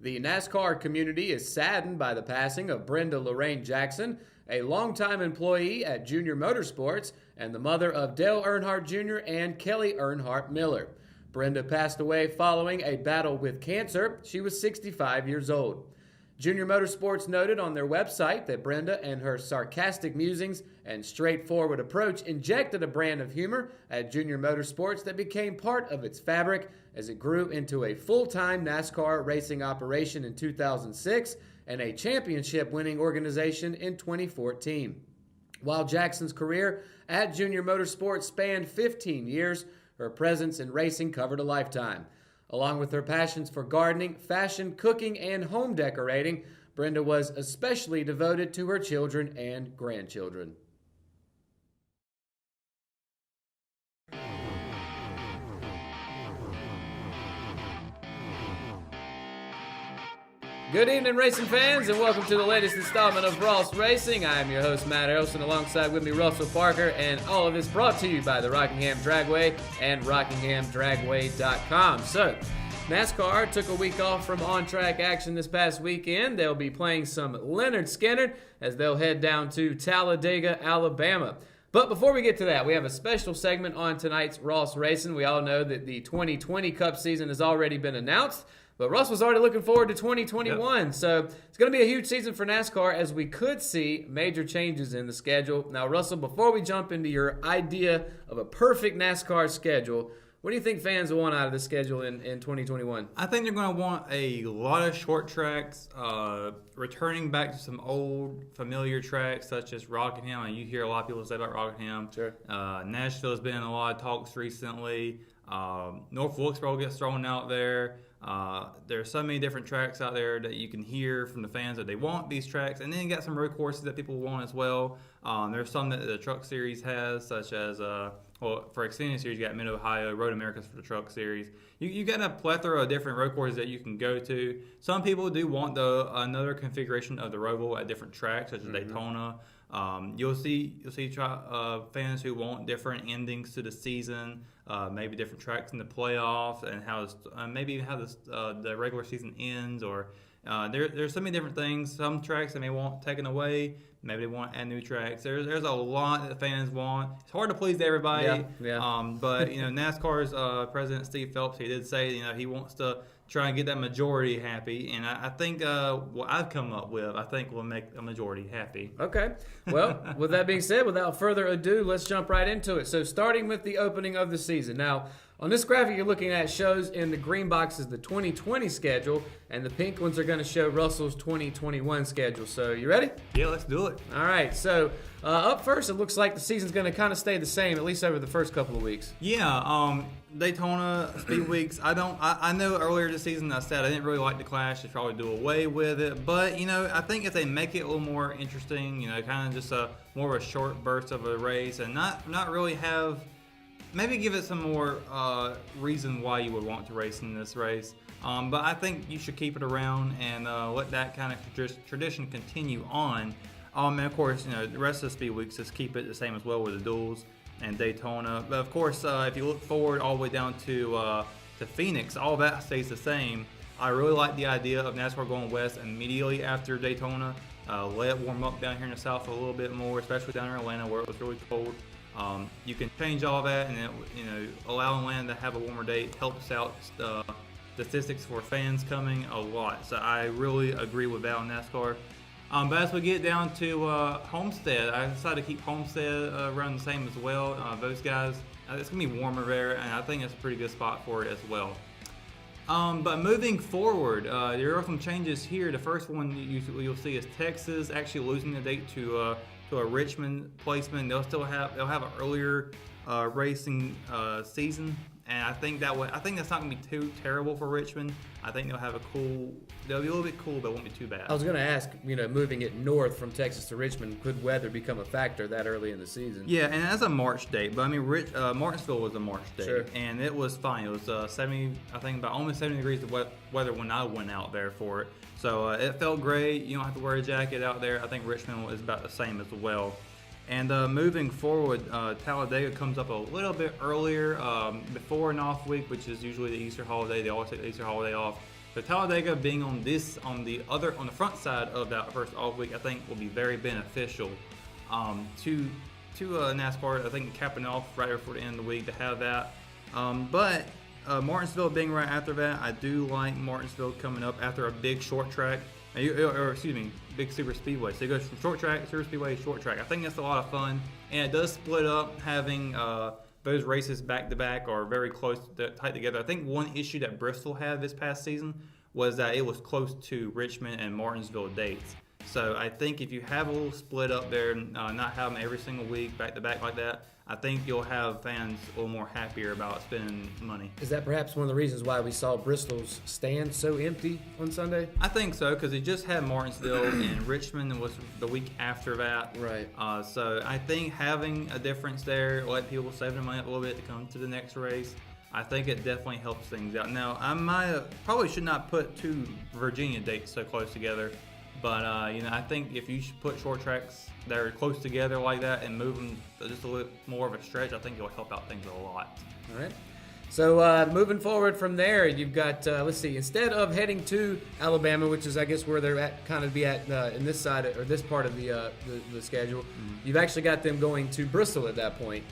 The NASCAR community is saddened by the passing of Brenda Lorraine Jackson, a longtime employee at Junior Motorsports and the mother of Dale Earnhardt Jr. and Kelly Earnhardt Miller. Brenda passed away following a battle with cancer. She was 65 years old. Junior Motorsports noted on their website that Brenda and her sarcastic musings and straightforward approach injected a brand of humor at Junior Motorsports that became part of its fabric as it grew into a full-time NASCAR racing operation in 2006 and a championship-winning organization in 2014. While Jackson's career at Junior Motorsports spanned 15 years, her presence in racing covered a lifetime. Along with her passions for gardening, fashion, cooking, and home decorating, Brenda was especially devoted to her children and grandchildren. Good evening, racing fans, and welcome to the latest installment of Ross Racing. I am your host, Matt Harrelson, alongside with me, Russell Parker, and all of this brought to you by the Rockingham Dragway and RockinghamDragway.com. So, NASCAR took a week off from on-track action this past weekend. They'll be playing some Leonard Skinner as they'll head down to Talladega, Alabama. But before we get to that, we have a special segment on tonight's Ross Racing. We all know that the 2020 Cup season has already been announced. But Russ was already looking forward to 2021, Yep. So it's going to be a huge season for NASCAR as we could see major changes in the schedule. Now, Russell, before we jump into your idea of a perfect NASCAR schedule, what do you think fans will want out of the schedule in 2021? I think they're going to want a lot of short tracks, returning back to some old familiar tracks such as Rockingham. And you hear a lot of people say about Rockingham. Sure. Nashville has been in a lot of talks recently. North Wilkesboro gets thrown out there. There's so many different tracks out there that you can hear from the fans that they want these tracks. And then you got some road courses that people want as well. There's some that the Truck Series has, such as, for Xfinity Series, you got Mid-Ohio, Road Americas for the Truck Series. You got a plethora of different road courses that you can go to. Some people do want another configuration of the Roval at different tracks, such as Daytona. You'll see fans who want different endings to the season, maybe different tracks in the playoffs, and maybe how the regular season ends. Or there's so many different things. Some tracks they may want taken away. Maybe they want to add new tracks. There's a lot that fans want. It's hard to please everybody. Yeah. But NASCAR's president Steve Phelps, he did say he wants to try and get that majority happy, and I think what I've come up with, I think will make a majority happy. Okay. Well, with that being said, without further ado, let's jump right into it. So starting with the opening of the season. Now, on this graphic you're looking at shows in the green boxes the 2020 schedule, and the pink ones are going to show Russell's 2021 schedule. So you ready? Yeah, let's do it. All right. So up first, it looks like the season's going to kind of stay the same, at least over the first couple of weeks. Yeah. Daytona Speed Weeks. I know earlier this season I said I didn't really like the Clash. They probably do away with it, but I think if they make it a little more interesting, kind of just more of a short burst of a race, and not really have. Maybe give it some more reason why you would want to race in this race. But I think you should keep it around and let that kind of tradition continue on. And of course, the rest of the Speed Weeks, just keep it the same as well with the duels and Daytona. But of course, if you look forward all the way down to Phoenix, all that stays the same. I really like the idea of NASCAR going west immediately after Daytona. Let it warm up down here in the south a little bit more, especially down in Atlanta where it was really cold. You can change all that, and allow Atlanta to have a warmer date helps out statistics for fans coming a lot. So I really agree with that on NASCAR. But as we get down to Homestead, I decided to keep Homestead around the same as well. Those guys, it's gonna be warmer there, and I think it's a pretty good spot for it as well. But moving forward, there are some changes here. The first one you'll see is Texas actually losing the date to a Richmond placement. They'll have an earlier racing season, and I think that's not gonna be too terrible for Richmond. I think they'll be a little bit cool, but it won't be too bad. I was going to ask, moving it north from Texas to Richmond, could weather become a factor that early in the season? Yeah, and that's a March date, but Martinsville was a March date, Sure. And it was fine. It was 70, I think about almost 70 degrees of weather when I went out there for it. So it felt great. You don't have to wear a jacket out there. I think Richmond is about the same as well. And moving forward, Talladega comes up a little bit earlier, before an off week, which is usually the Easter holiday. They always take the Easter holiday off. So Talladega being on the front side of that first off week, I think will be very beneficial to NASCAR. I think capping off right before the end of the week to have that. But Martinsville being right after that, I do like Martinsville coming up after a big short track, big super speedway. So it goes from short track, super speedway, short track. I think that's a lot of fun, and it does split up having those races back to back or very close tight together. I think one issue that Bristol had this past season was that it was close to Richmond and Martinsville dates. So I think if you have a little split up there, not have them every single week back to back like that, I think you'll have fans a little more happier about spending money. Is that perhaps one of the reasons why we saw Bristol's stand so empty on Sunday? I think so, because they just had Martinsville and Richmond was the week after that. Right. So I think having a difference there, let people save their money up a little bit to come to the next race, I think it definitely helps things out. Now, I probably should not put two Virginia dates so close together. But, I think if you should put short tracks that are close together like that and move them just a little more of a stretch, I think it'll help out things a lot. All right. So moving forward from there, you've got, instead of heading to Alabama, which is, I guess, where they're at, kind of be at in this side or this part of the schedule, you've actually got them going to Bristol at that point.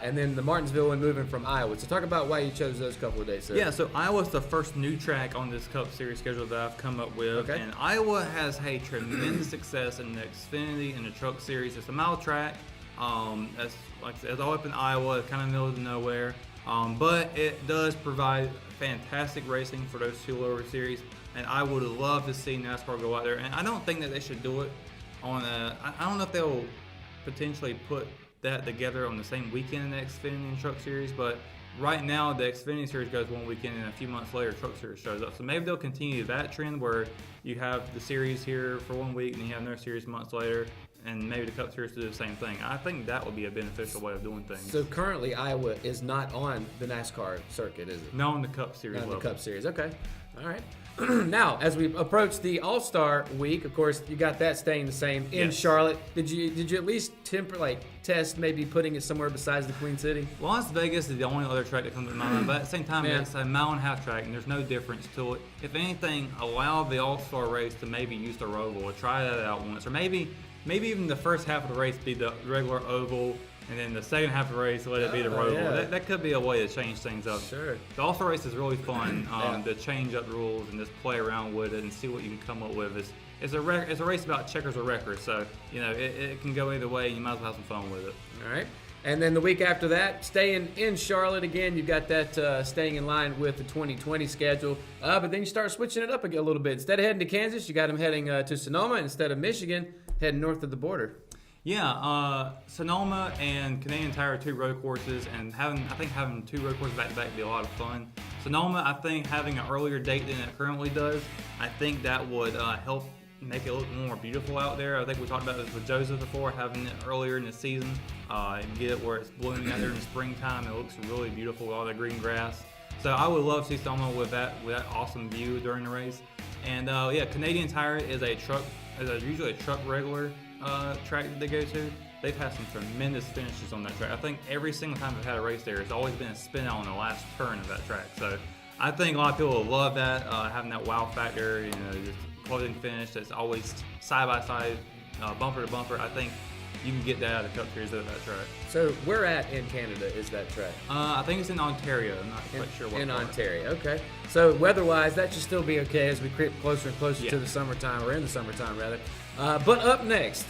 And then the Martinsville one moving from Iowa. So talk about why you chose those couple of days, sir. Yeah, so Iowa's the first new track on this Cup Series schedule that I've come up with. Okay. And Iowa has had tremendous success in the Xfinity and the Truck Series. It's a mile track. It's all up in Iowa, kind of middle of nowhere. But it does provide fantastic racing for those two lower series. And I would love to see NASCAR go out there. And I don't think that they should do it on I don't know if they'll potentially put that together on the same weekend in the Xfinity and Truck Series, but right now the Xfinity Series goes one weekend and a few months later Truck Series shows up. So maybe they'll continue that trend where you have the series here for 1 week and you have another series months later, and maybe the Cup Series do the same thing. I think that would be a beneficial way of doing things. So currently Iowa is not on the NASCAR circuit, is it? Not on the Cup Series Not on level. the Cup Series, okay. All right. Now, as we approach the All-Star Week, of course, you got that staying the same in Yes. Charlotte. Did you at least test maybe putting it somewhere besides the Queen City? Las Vegas is the only other track that comes to my mind, but at the same time, Yeah. it's a mile-and-a-half track, and there's no difference to it. If anything, allow the All-Star race to maybe use the oval or try that out once, or maybe even the first half of the race be the regular oval, and then the second half of the race let it be the roval. yeah. That could be a way to change things up. Sure. The All-Star race is really fun Yeah. to change up the rules and just play around with it and see what you can come up with. It's a race about checkers or wreckers, so it can go either way, and you might as well have some fun with it. All right. And then the week after that, staying in Charlotte again, you've got that staying in line with the 2020 schedule. But then you start switching it up a little bit. Instead of heading to Kansas, you got them heading to Sonoma. Instead of Michigan, heading north of the border. Yeah, Sonoma and Canadian Tire are two road courses, and having two road courses back to back would be a lot of fun. Sonoma, I think having an earlier date than it currently does, I think that would help make it look more beautiful out there. I think we talked about this with Joseph before, having it earlier in the season, and get it where it's blooming out there in the springtime. It looks really beautiful with all the green grass. So I would love to see Sonoma with that awesome view during the race. And Canadian Tire is usually a truck regular track that they go to. They've had some tremendous finishes on that track. I think every single time they've had a race there, it's always been a spin out on the last turn of that track. So I think a lot of people will love that, having that wow factor, just closing finish that's always side by side, bumper to bumper. I think you can get that out of the Cup Series at that track. So where at in Canada is that track? I think it's in Ontario. I'm not quite sure what In part. Ontario, okay. So weather-wise, that should still be okay as we creep closer and closer Yeah. to the summertime, or in the summertime rather. But up next,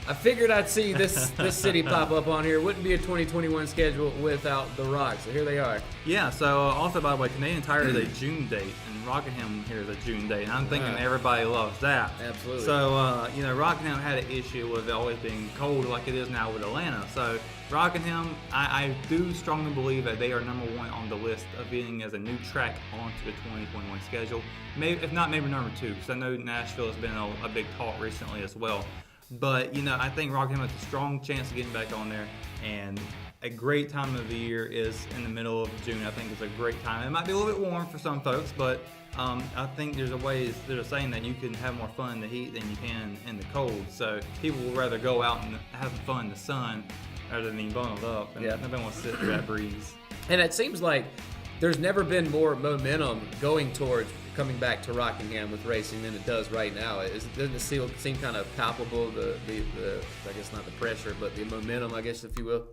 I figured I'd see this city pop up on here. Wouldn't be a 2021 schedule without the Rock. So here they are. Yeah, so also, by the way, Canadian Tire is a June date, and Rockingham here is a June date. And I'm thinking everybody loves that. Absolutely. So, Rockingham had an issue with it always being cold like it is now with Atlanta. So, Rockingham, I do strongly believe that they are number one on the list of being as a new track onto the 2021 schedule. Maybe, if not, maybe number two, because I know Nashville has been a big talk recently as well. But, I think Rockingham has a strong chance of getting back on there, and a great time of the year is in the middle of June. I think it's a great time. It might be a little bit warm for some folks, but I think there's a way that are saying that you can have more fun in the heat than you can in the cold. So people will rather go out and have fun in the sun rather than being bundled up, and nobody wants to sit through that breeze. And it seems like there's never been more momentum going towards coming back to Rockingham with racing than it does right now. Doesn't it seem kind of palpable, the I guess not the pressure, but the momentum, I guess, if you will?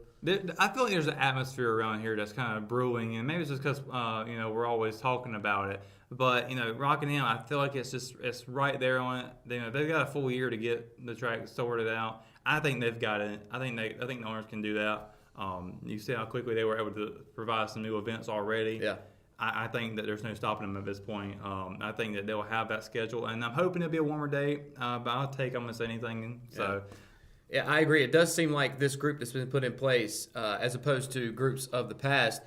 I feel like there's an atmosphere around here that's kind of brewing, and maybe it's just because we're always talking about it. But Rockingham, I feel like it's right there on it. They've got a full year to get the track sorted out. I think they've got it. I think the owners can do that. You see how quickly they were able to provide some new events already. Yeah. I think that there's no stopping them at this point. I think that they'll have that schedule, and I'm hoping it'll be a warmer day. But I'll take almost anything. So. Yeah, I agree. It does seem like this group that's been put in place, as opposed to groups of the past,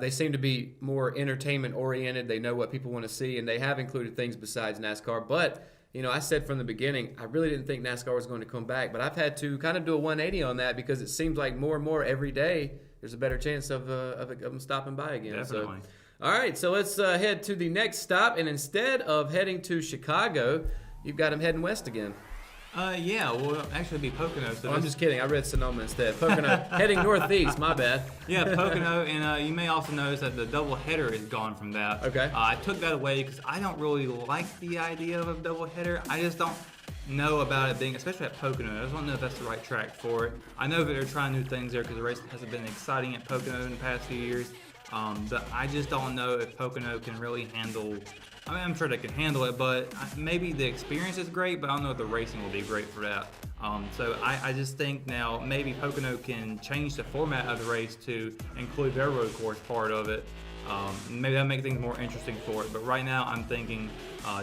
they seem to be more entertainment-oriented. They know what people want to see, and they have included things besides NASCAR. But, I said from the beginning, I really didn't think NASCAR was going to come back. But I've had to kind of do a 180 on that because it seems like more and more every day there's a better chance of them stopping by again. Definitely. So, all right, so let's head to the next stop. And instead of heading to Chicago, you've got them heading west again. Yeah, well, actually it'd be Pocono. So I'm just kidding. I read Sonoma instead. Pocono, heading northeast. My bad. Yeah, Pocono, and you may also notice that the doubleheader is gone from that. Okay. I took that away because I don't really like the idea of a doubleheader. I just don't know about it being, especially at Pocono. I just don't know if that's the right track for it. I know that they're trying new things there because the race hasn't been exciting at Pocono in the past few years. But I just don't know if Pocono can really handle. I mean, I'm sure they can handle it, but maybe the experience is great, but I don't know if the racing will be great for that. So I just think now maybe Pocono can change the format of the race to include their road course part of it. Maybe that'll make things more interesting for it. But right now I'm thinking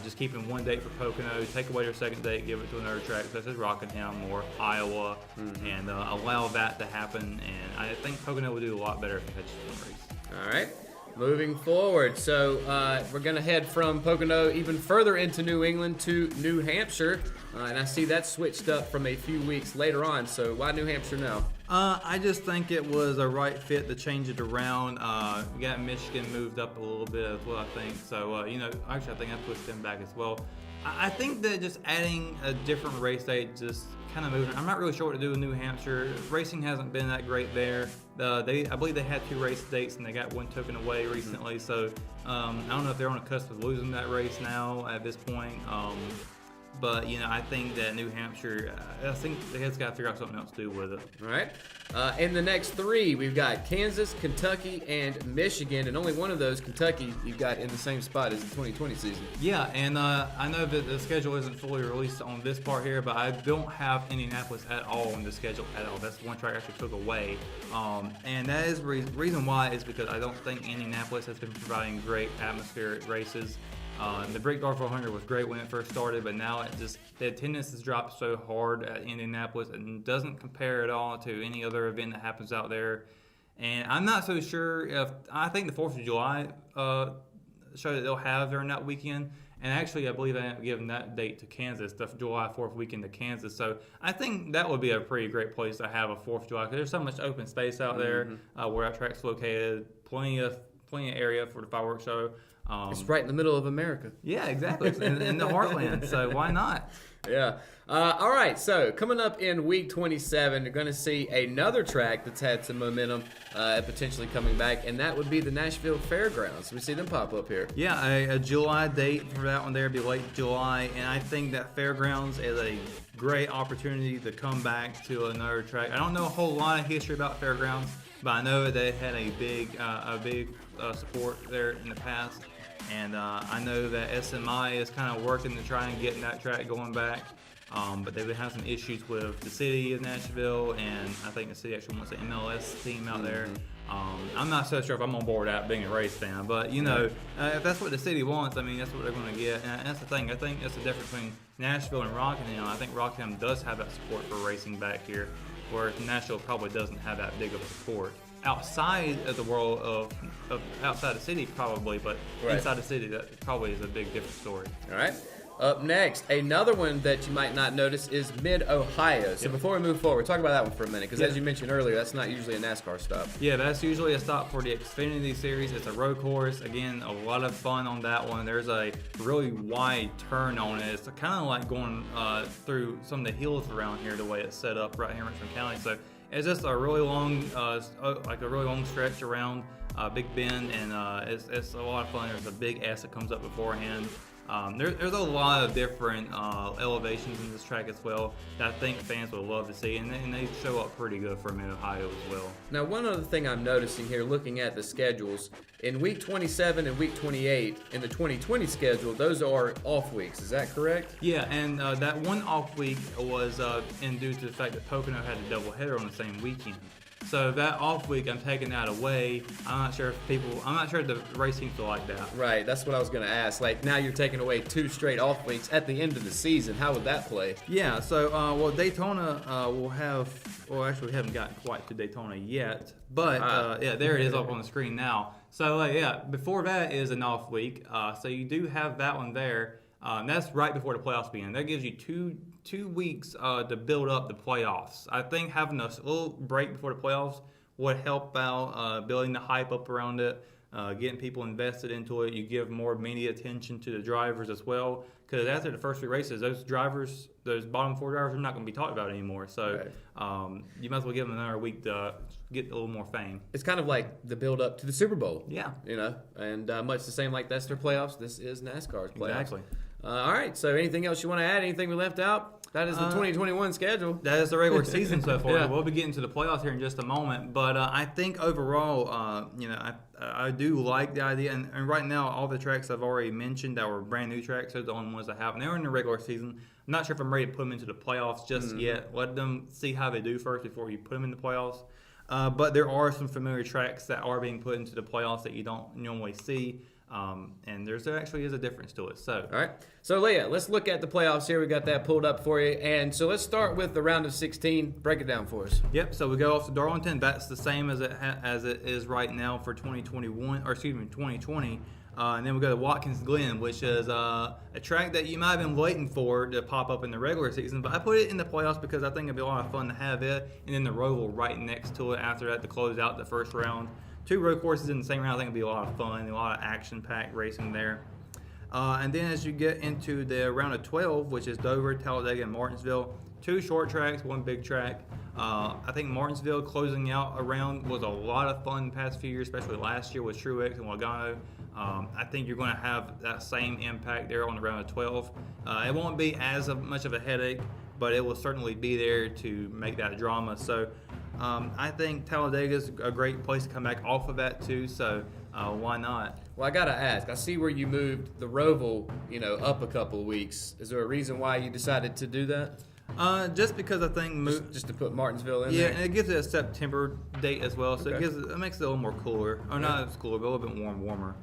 just keeping one date for Pocono, take away their second date, give it to another track such as Rockingham or Iowa, and allow that to happen. And I think Pocono will do a lot better if it catches one race. All right. Moving forward, so we're going to head from Pocono even further into New England to New Hampshire, and I see that switched up from a few weeks later on, so why New Hampshire now? I just think it was a right fit to change it around. We got Michigan moved up a little bit as well, I think, so, actually I think I pushed them back as well. I think that just adding a different race date just kind of moving. I'm not really sure what to do with New Hampshire. Racing hasn't been that great there. I believe they had 2 race dates and they got one taken away recently. So I don't know if they're on the cusp of losing that race now at this point. But I think that New Hampshire, I think they have got to figure out something else to do with it. All right. In the next 3, we've got Kansas, Kentucky, and Michigan, and only one of those, Kentucky, you've got in the same spot as the 2020 season. Yeah, and I know that the schedule isn't fully released on this part here, but I don't have Indianapolis at all on the schedule at all. That's one track I actually took away, and that is reason why is because I don't think Indianapolis has been providing great atmospheric races. The Brightdorf 400 was great when it first started, but now the attendance has dropped so hard at Indianapolis and doesn't compare at all to any other event that happens out there. And I'm not so sure if I think the 4th of July show that they'll have during that weekend. And actually, I believe I ended up giving that date to Kansas, the July 4th weekend to Kansas. So I think that would be a pretty great place to have a 4th of July because there's so much open space out there where that track's located, plenty of area for the fireworks show. It's right in the middle of America. Yeah, exactly. It's in the heartland, so why not? Yeah. All right, so coming up in week 27, you're going to see another track that's had some momentum potentially coming back, and that would be the Nashville Fairgrounds. We see them pop up here. Yeah, a July date for that one there would be late July, and I think that Fairgrounds is a great opportunity to come back to another track. I don't know a whole lot of history about Fairgrounds, but I know that they had a big support there in the past. And I know that SMI is kind of working to try and get that track going back. But they've been having some issues with the city of Nashville, and I think the city actually wants an MLS team out there. I'm not so sure if I'm on board with being a race fan, but if that's what the city wants, I mean, that's what they're going to get. And that's the thing. I think that's the difference between Nashville and Rockingham. I think Rockingham does have that support for racing back here, whereas Nashville probably doesn't have that big of a support. Outside of the world of outside the city probably, but inside the city that probably is a big different story. All right. Up next, another one that you might not notice is Mid-Ohio. So before we move forward, talk about that one for a minute, because as you mentioned earlier, that's not usually a NASCAR stop. Yeah, that's usually a stop for the Xfinity Series. It's a road course. Again, a lot of fun on that one. There's a really wide turn on it. It's kind of like going through some of the hills around here, the way it's set up right here in Richmond County. So it's just a really long, like a really long stretch around. Big Bend, and it's a lot of fun. There's a big S that comes up beforehand. There's a lot of different elevations in this track as well that I think fans would love to see, and they show up pretty good for Mid-Ohio as well. Now, one other thing I'm noticing here, looking at the schedules, in week 27 and week 28 in the 2020 schedule, those are off weeks. Is that correct? Yeah, and that one off week was due to the fact that Pocono had a doubleheader on the same weekend. So that off week, I'm taking that away. I'm not sure if the race teams will like that. Right, that's what I was going to ask. Like, now you're taking away 2 straight off weeks at the end of the season. How would that play? Yeah, so Daytona will have. Well, actually, we haven't gotten quite to Daytona yet, but yeah, there it is up on the screen now. So yeah, before that is an off week. So you do have that one there. That's right before the playoffs begin. That gives you two weeks to build up the playoffs. I think having a little break before the playoffs would help out building the hype up around it, getting people invested into it. You give more media attention to the drivers as well, because after the first 3 races, those bottom 4 drivers are not going to be talked about anymore. So you might as well give them another week to get a little more fame. It's kind of like the build up to the Super Bowl. Yeah. And much the same like that's their playoffs. This is NASCAR's playoffs. Exactly. All right, so anything else you want to add? Anything we left out? That is the 2021 schedule. That is the regular season so far. Yeah. We'll be getting to the playoffs here in just a moment. But I think overall, I do like the idea. And right now, all the tracks I've already mentioned that were brand new tracks are the only ones I have. And they were in the regular season. I'm not sure if I'm ready to put them into the playoffs just yet. Let them see how they do first before you put them in the playoffs. But there are some familiar tracks that are being put into the playoffs that you don't normally see. And there actually is a difference to it. So, all right. So, Leah, let's look at the playoffs here. We got that pulled up for you. And so let's start with the round of 16. Break it down for us. Yep. So we go off to Darlington. That's the same as it is right now for 2020. And then we go to Watkins Glen, which is a track that you might have been waiting for to pop up in the regular season. But I put it in the playoffs because I think it'd be a lot of fun to have it. And then the Roval right next to it after that to close out the first round. 2 road courses in the same round, I think it'll be a lot of fun, a lot of action-packed racing there. And then as you get into the round of 12, which is Dover, Talladega, and Martinsville, 2 short tracks, 1 big track. I think Martinsville closing out a round was a lot of fun the past few years, especially last year with Truex and Logano. I think you're going to have that same impact there on the round of 12. It won't be as much of a headache, but it will certainly be there to make that drama. So I think Talladega's a great place to come back off of that too, so why not? Well, I got to ask. I see where you moved the Roval, up a couple of weeks. Is there a reason why you decided to do that? Just because I think just to put Martinsville in there? Yeah, and it gives it a September date as well, so Okay. it makes it a little more cooler. Or not as cooler, but a little bit warmer.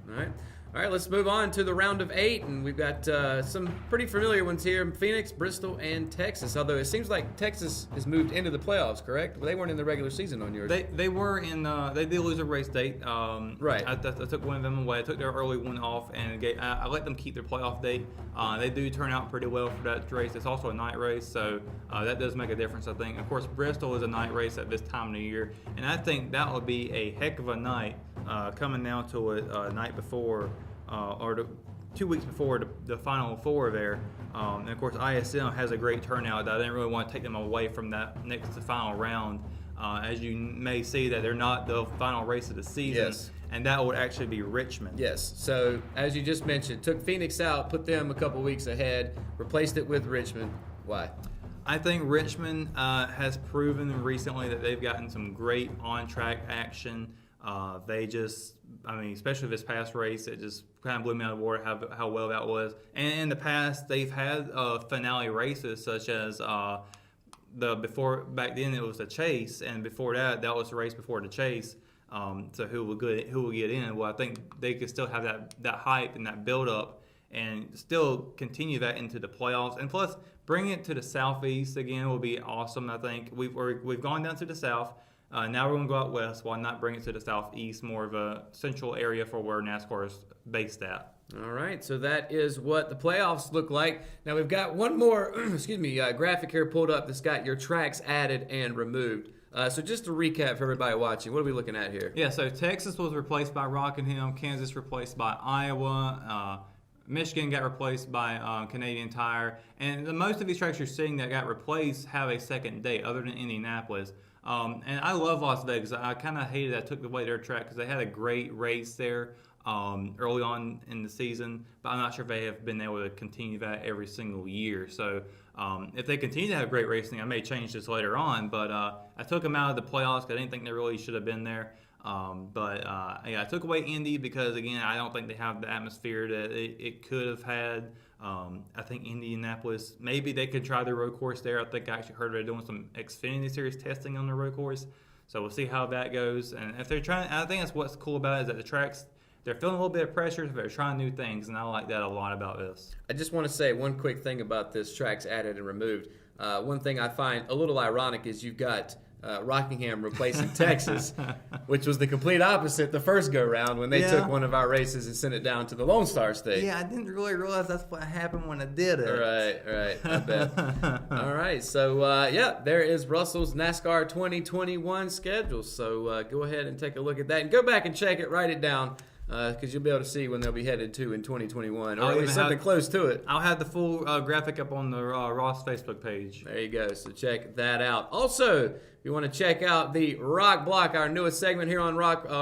All right, let's move on to the round of 8, and we've got some pretty familiar ones here: Phoenix, Bristol, and Texas. Although it seems like Texas has moved into the playoffs, correct? Well, they weren't in the regular season on yours. They were in. They did lose a race date. Right. I took one of them away. I took their early one off, and I let them keep their playoff date. They do turn out pretty well for that race. It's also a night race, so that does make a difference, I think. Of course, Bristol is a night race at this time of the year, and I think that would be a heck of a night coming down to it night before. Or 2 weeks before the Final Four there. And of course, ISM has a great turnout. I didn't really want to take them away from that next to final round. As you may see, that they're not the final race of the season. Yes. And that would actually be Richmond. Yes. So, as you just mentioned, took Phoenix out, put them a couple weeks ahead, replaced it with Richmond. Why? I think Richmond has proven recently that they've gotten some great on-track action. Especially this past race, it just kind of blew me out of the water how well that was. And in the past, they've had finale races such as back then it was the Chase, and before that was the race before the Chase. So who will get in? Well, I think they could still have that hype and that build up, and still continue that into the playoffs. And plus, bring it to the Southeast again will be awesome. I think we've gone down to the South. Now we're going to go out west. Why not bring it to the Southeast, more of a central area for where NASCAR is based at? All right, so that is what the playoffs look like. Now we've got one more graphic here pulled up that's got your tracks added and removed. So just to recap for everybody watching, what are we looking at here? Yeah, so Texas was replaced by Rockingham, Kansas replaced by Iowa, Michigan got replaced by Canadian Tire, and most of these tracks you're seeing that got replaced have a second date other than Indianapolis. And I love Las Vegas. I kind of hated that I took away their track because they had a great race there early on in the season, but I'm not sure if they have been able to continue that every single year. So if they continue to have great racing, I may change this later on, but I took them out of the playoffs because I didn't think they really should have been there. Yeah, I took away Indy because, again, I don't think they have the atmosphere that it could have had. I think Indianapolis, maybe they could try the road course there. I think I actually heard they're doing some Xfinity Series testing on the road course. So we'll see how that goes. And if they're trying, I think that's what's cool about it is that the tracks, they're feeling a little bit of pressure, but they're trying new things, and I like that a lot about this. I just want to say one quick thing about this tracks added and removed. One thing I find a little ironic is you've got Rockingham replacing Texas, which was the complete opposite the first go-round when they took one of our races and sent it down to the Lone Star State. Yeah, I didn't really realize that's what happened when I did it. Right, I bet. All right, so there is Russell's NASCAR 2021 schedule. So go ahead and take a look at that and go back and check it, write it down. Because you'll be able to see when they'll be headed to in 2021, or at least something close to it. I'll have the full graphic up on the Ross Facebook page. There you go. So check that out. Also, if you want to check out the Rock Block, our newest segment here on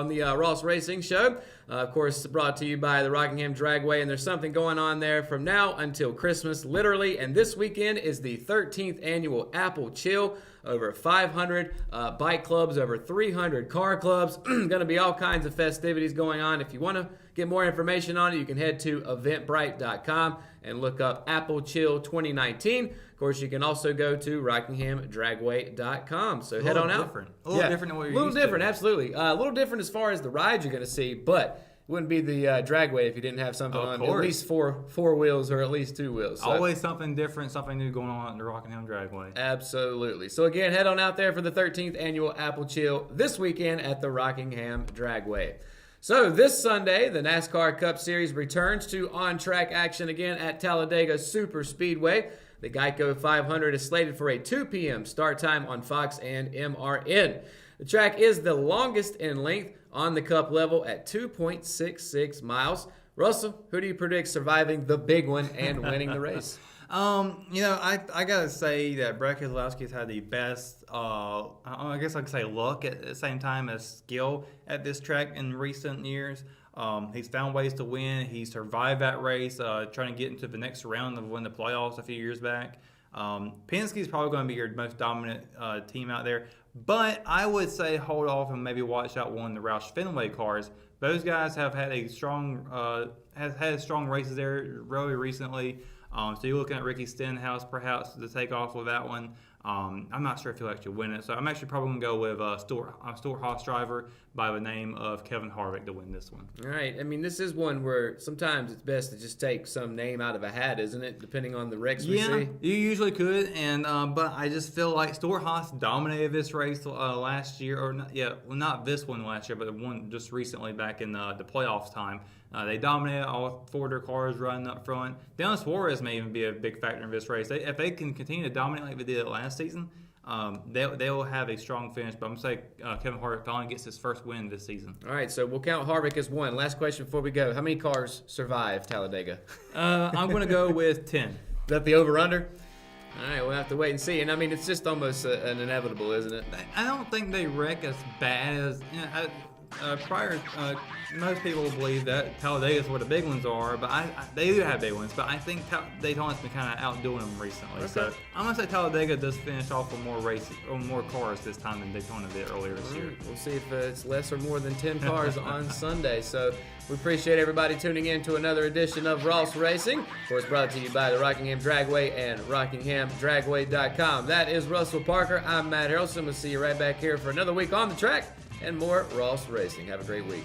the Ross Racing Show, of course, brought to you by the Rockingham Dragway, and there's something going on there from now until Christmas, literally. And this weekend is the 13th annual Apple Chill. Over 500 bike clubs, over 300 car clubs. Going to be all kinds of festivities going on. If you want to get more information on it, you can head to eventbrite.com and look up Apple Chill 2019. Of course, you can also go to rockinghamdragway.com. So head on out. A little different than what you're used to. A little different, absolutely. A little different as far as the rides you're going to see, but it wouldn't be the Dragway if you didn't have something on at least four wheels or at least two wheels. So. Always something different, something new going on at the Rockingham Dragway. Absolutely. So again, head on out there for the 13th annual Apple Chill this weekend at the Rockingham Dragway. So this Sunday, the NASCAR Cup Series returns to on-track action again at Talladega Super Speedway. The Geico 500 is slated for a 2 p.m. start time on Fox and MRN. The track is the longest in length on the Cup level at 2.66 miles. Russell, who do you predict surviving the big one and winning the race? I gotta say that Brett Keselowski has had the best, I guess I could say luck at the same time as skill at this track in recent years. He's found ways to win. He survived that race, trying to get into the next round of win the playoffs a few years back. Penske is probably going to be your most dominant team out there, but I would say hold off and maybe watch out one of the Roush Fenway cars. Those guys have had strong races there really recently. So you're looking at Ricky Stenhouse perhaps to take off with that one. I'm not sure if he'll actually win it, so I'm actually probably going to go with a Stewart-Haas driver by the name of Kevin Harvick to win this one. All right. I mean, this is one where sometimes it's best to just take some name out of a hat, isn't it, depending on the wrecks we see? You usually could, and but I just feel like Stewart-Haas dominated this race last year, or not this one last year, but the one just recently back in the playoffs time. They dominated all four of their cars running up front. Daniel Suarez may even be a big factor in this race. If they can continue to dominate like they did last season, they will have a strong finish. But I'm going to say Kevin Harvick finally gets his first win this season. All right, so we'll count Harvick as one. Last question before we go. How many cars survived Talladega? I'm going to go with 10. Is that the over-under? All right, we'll have to wait and see. And, I mean, it's just almost an inevitable, isn't it? I don't think they wreck as bad as most people believe that Talladega is where the big ones are, but they do have big ones. But I think Daytona's been kind of outdoing them recently. Okay. So I'm gonna say Talladega does finish off with more races or more cars this time than Daytona did earlier this year. We'll see if it's less or more than 10 cars on Sunday. So we appreciate everybody tuning in to another edition of Ross Racing. Of course, brought to you by the Rockingham Dragway and RockinghamDragway.com. That is Russell Parker. I'm Matt Harrelson. We'll see you right back here for another week on the track and more Ross Racing. Have a great week.